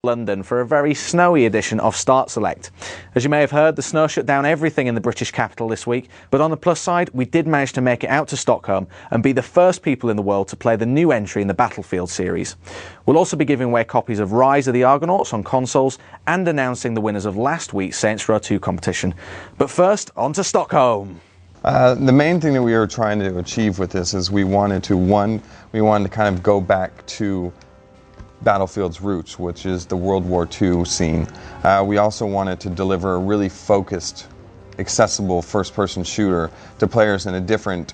London for a very snowy edition of Start Select. As you may have heard, the snow shut down everything in the British capital this week, but on the plus side, we did manage to make it out to Stockholm and be the first people in the world to play the new entry in the Battlefield series. We'll also be giving away copies of Rise of the Argonauts on consoles and announcing the winners of last week's Saints Row 2 competition. But first, on to Stockholm. The main thing that we were trying to achieve with this is we wanted to kind of go back to Battlefield's roots, which is the World War II scene. We also wanted to deliver a really focused, accessible first-person shooter to players in a different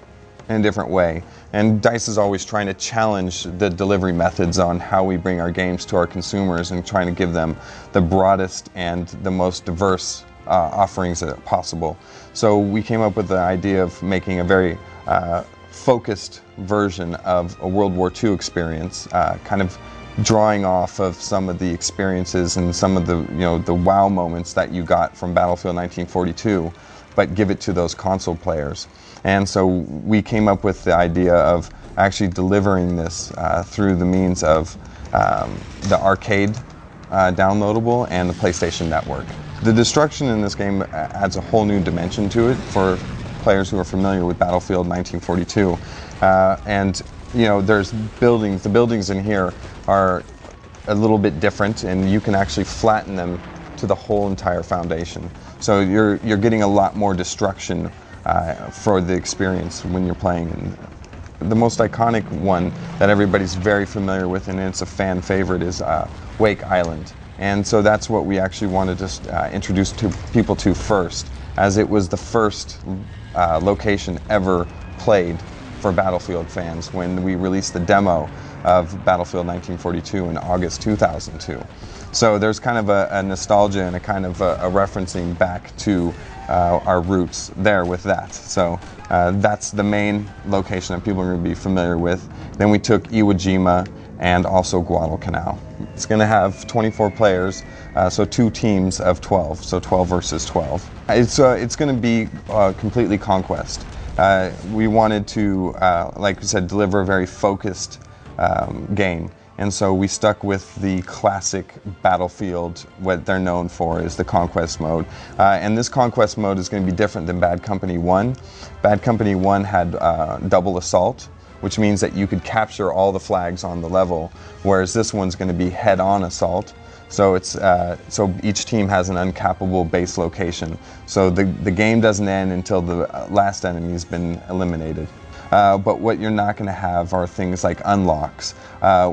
way. And DICE is always trying to challenge the delivery methods on how we bring our games to our consumers and trying to give them the broadest and the most diverse offerings possible. So we came up with the idea of making a very focused version of a World War II experience, kind of drawing off of some of the experiences and some of the the wow moments that you got from Battlefield 1942, but give it to those console players. And so we came up with the idea of actually delivering this through the means of the arcade downloadable and the PlayStation Network. The destruction in this game adds a whole new dimension to it for players who are familiar with Battlefield 1942. And there's buildings. The buildings in here are a little bit different, and you can actually flatten them to the whole entire foundation. So you're getting a lot more destruction for the experience when you're playing. And the most iconic one that everybody's very familiar with, and it's a fan favorite, is Wake Island. And so that's what we actually wanted to introduce people to first, as it was the first location ever played for Battlefield fans when we released the demo of Battlefield 1942 in August 2002. So there's kind of a nostalgia and a kind of a referencing back to our roots there with that. So that's the main location that people are going to be familiar with. Then we took Iwo Jima and also Guadalcanal. It's going to have 24 players, so 2 teams of 12, so 12 versus 12. It's going to be completely conquest. We wanted to, like we said, deliver a very focused game. And so we stuck with the classic Battlefield. What they're known for is the Conquest mode. And this Conquest mode is going to be different than Bad Company 1. Bad Company 1 had double assault, which means that you could capture all the flags on the level, whereas this one's going to be head-on assault. So so each team has an uncappable base location. So the game doesn't end until the last enemy's been eliminated. But what you're not going to have are things like unlocks,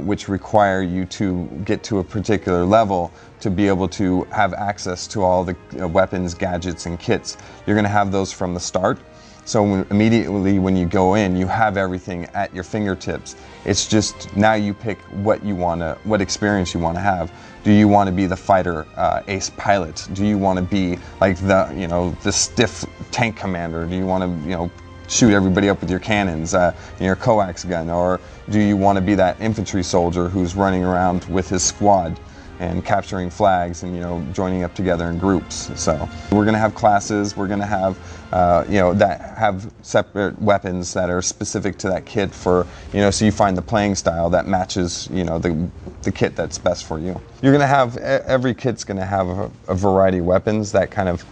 which require you to get to a particular level to be able to have access to all the weapons, gadgets, and kits. You're going to have those from the start. So immediately when you go in, you have everything at your fingertips. It's just now you pick what experience you want to have. Do you want to be the fighter ace pilot? Do you want to be like the stiff tank commander? Do you want to shoot everybody up with your cannons, your coax gun, or do you want to be that infantry soldier who's running around with his squad and capturing flags and joining up together in groups? So we're going to have classes. We're going to have that have separate weapons that are specific to that kit for so you find the playing style that matches the kit that's best for you. You're going to have every kit's going to have a variety of weapons that kind of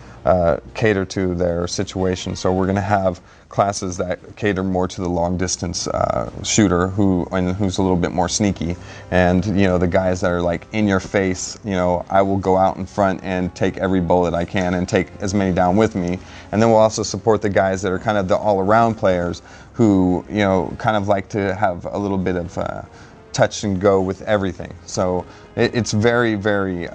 cater to their situation. So we're going to have classes that cater more to the long distance shooter who's a little bit more sneaky, and the guys that are like in your face. I will go out in front and take every bullet I can and take as many down with me. And then we'll also support the guys that are kind of the all-around players who kind of like to have a little bit of touch and go with everything. So it's very, very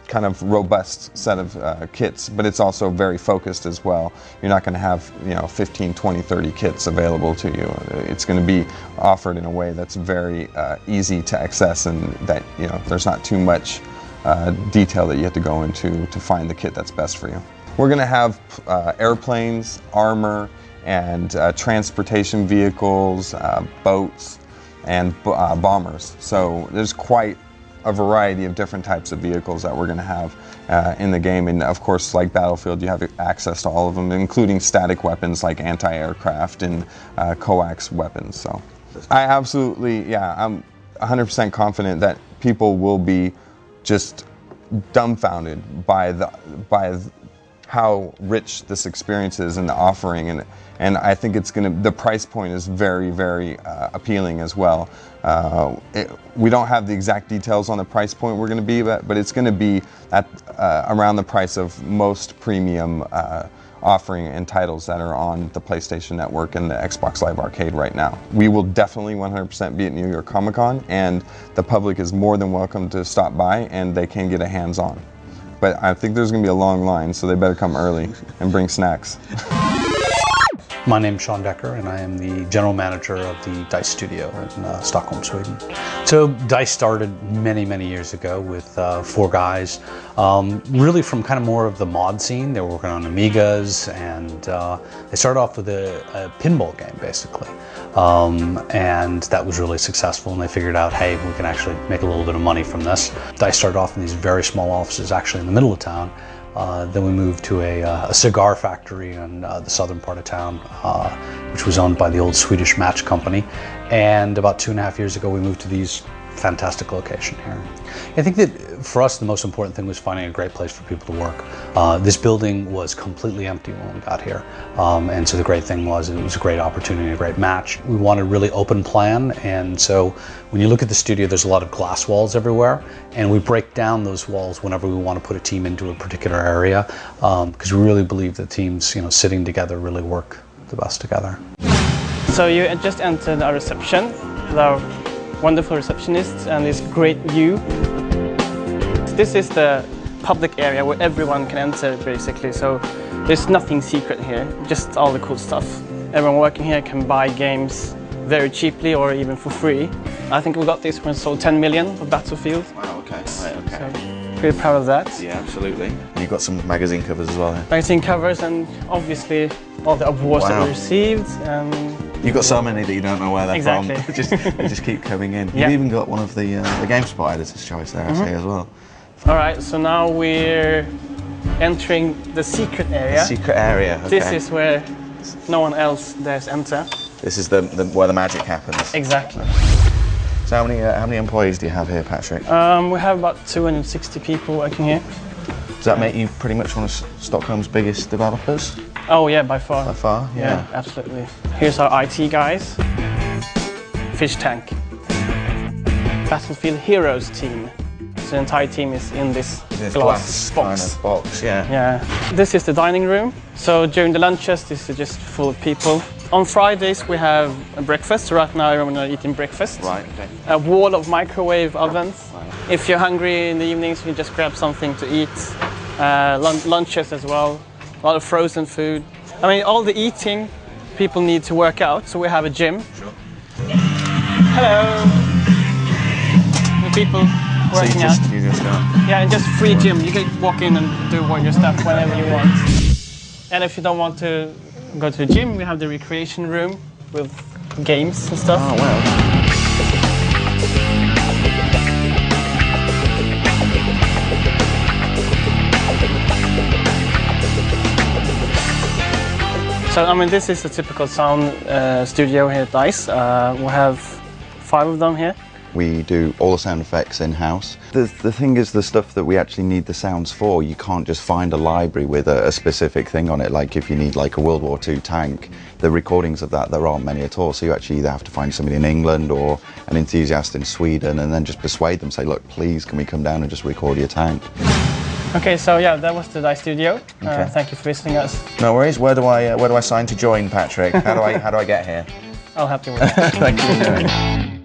kind of robust set of kits, but it's also very focused as well. You're not going to have 15, 20, 30 kits available to you. It's going to be offered in a way that's very easy to access, and that there's not too much detail that you have to go into to find the kit that's best for you. We're going to have airplanes, armor, and transportation vehicles, boats, and bombers. So there's quite a variety of different types of vehicles that we're going to have in the game. And of course, like Battlefield, you have access to all of them, including static weapons like anti-aircraft and coax weapons. So I'm 100% confident that people will be just dumbfounded by how rich this experience is and the offering, and I think the price point is very, very appealing as well. We don't have the exact details on the price point we're going to be at, but it's going to be at around the price of most premium offering and titles that are on the PlayStation Network and the Xbox Live Arcade right now. We will definitely 100% be at New York Comic Con, and the public is more than welcome to stop by, and they can get a hands-on. But I think there's going to be a long line, so they better come early and bring snacks. My name's Sean Decker, and I am the general manager of the DICE studio in Stockholm, Sweden. So DICE started many, many years ago with 4 guys, really from kind of more of the mod scene. They were working on Amigas, and they started off with a pinball game, basically. And that was really successful, and they figured out, hey, we can actually make a little bit of money from this. DICE started off in these very small offices, actually in the middle of town. Then we moved to a cigar factory in the southern part of town, which was owned by the old Swedish Match Company. And about 2.5 years ago, we moved to these fantastic location here. I think that for us, the most important thing was finding a great place for people to work. This building was completely empty when we got here. And so the great thing was it was a great opportunity, a great match. We wanted a really open plan. And so when you look at the studio, there's a lot of glass walls everywhere. And we break down those walls whenever we want to put a team into a particular area. Because we really believe that teams, sitting together really work the best together. So you just entered our reception with our wonderful receptionist and this great view. This is the public area where everyone can enter, basically. So there's nothing secret here, just all the cool stuff. Everyone working here can buy games very cheaply or even for free. I think we got this when we sold 10 million of Battlefield. Wow, okay. Right, okay. So pretty proud of that. Yeah, absolutely. You've got some magazine covers as well here. Magazine covers and obviously all the awards that we received. You've got so many that you don't know where they're from. They just keep coming in. You've even got one of the GameSpot editor's choice there, I see, as well. All right, so now we're entering the secret area. The secret area, okay. This is where no one else dares enter. This is where the magic happens. Exactly. So how many employees do you have here, Patrick? We have about 260 people working here. Does that make you pretty much one of Stockholm's biggest developers? Oh yeah, by far. By far, yeah. Absolutely. Here's our IT guys. Fish Tank. Battlefield Heroes team. So the entire team is in this glass box. Kind of box, yeah. Yeah. This is the dining room. So during the lunches, this is just full of people. On Fridays we have a breakfast. So right now everyone is eating breakfast. Right, okay. A wall of microwave ovens. If you're hungry in the evenings, you can just grab something to eat. Lunches as well. A lot of frozen food. I mean, all the eating people need to work out, so we have a gym. Sure. Hello. The people working out. You just go. Yeah, and just free gym. You can walk in and do all your stuff whenever you want. And if you don't want to go to the gym, we have the recreation room with games and stuff. Oh, wow. So, I mean, this is a typical sound studio here at DICE. We have 5 of them here. We do all the sound effects in-house. The thing is, the stuff that we actually need the sounds for, you can't just find a library with a specific thing on it. Like if you need like a World War II tank, the recordings of that, there aren't many at all. So you actually either have to find somebody in England or an enthusiast in Sweden and then just persuade them, say, look, please, can we come down and just record your tank? Okay, so yeah, that was the DICE studio. Okay. Thank you for visiting us. No worries. Where do I sign to join, Patrick? How do I get here? I'll help you with that. Thank you.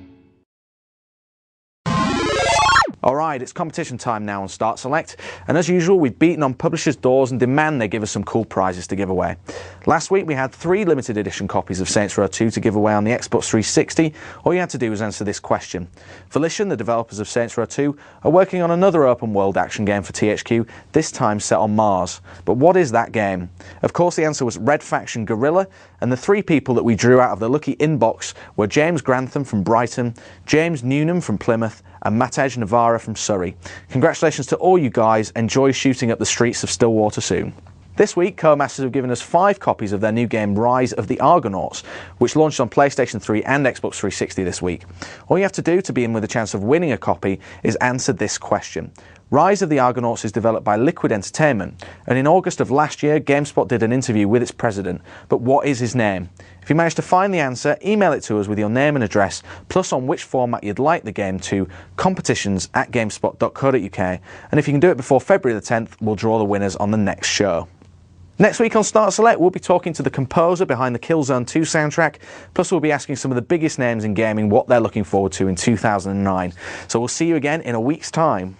All right, it's competition time now on Start Select, and as usual, we've beaten on publishers' doors and demand they give us some cool prizes to give away. Last week we had 3 limited edition copies of Saints Row 2 to give away on the Xbox 360. All you had to do was answer this question. Volition, the developers of Saints Row 2, are working on another open world action game for THQ, this time set on Mars. But what is that game? Of course the answer was Red Faction Guerrilla, and the 3 people that we drew out of the lucky inbox were James Grantham from Brighton, James Newnham from Plymouth, and Matej Navarra from Surrey. Congratulations to all you guys. Enjoy shooting up the streets of Stillwater soon. This week, Codemasters have given us 5 copies of their new game Rise of the Argonauts, which launched on PlayStation 3 and Xbox 360 this week. All you have to do to be in with a chance of winning a copy is answer this question. Rise of the Argonauts is developed by Liquid Entertainment, and in August of last year, GameSpot did an interview with its president. But what is his name? If you manage to find the answer, email it to us with your name and address, plus on which format you'd like the game to competitions@gamespot.co.uk, and if you can do it before February the 10th, we'll draw the winners on the next show. Next week on Start Select, we'll be talking to the composer behind the Killzone 2 soundtrack, plus we'll be asking some of the biggest names in gaming what they're looking forward to in 2009. So we'll see you again in a week's time.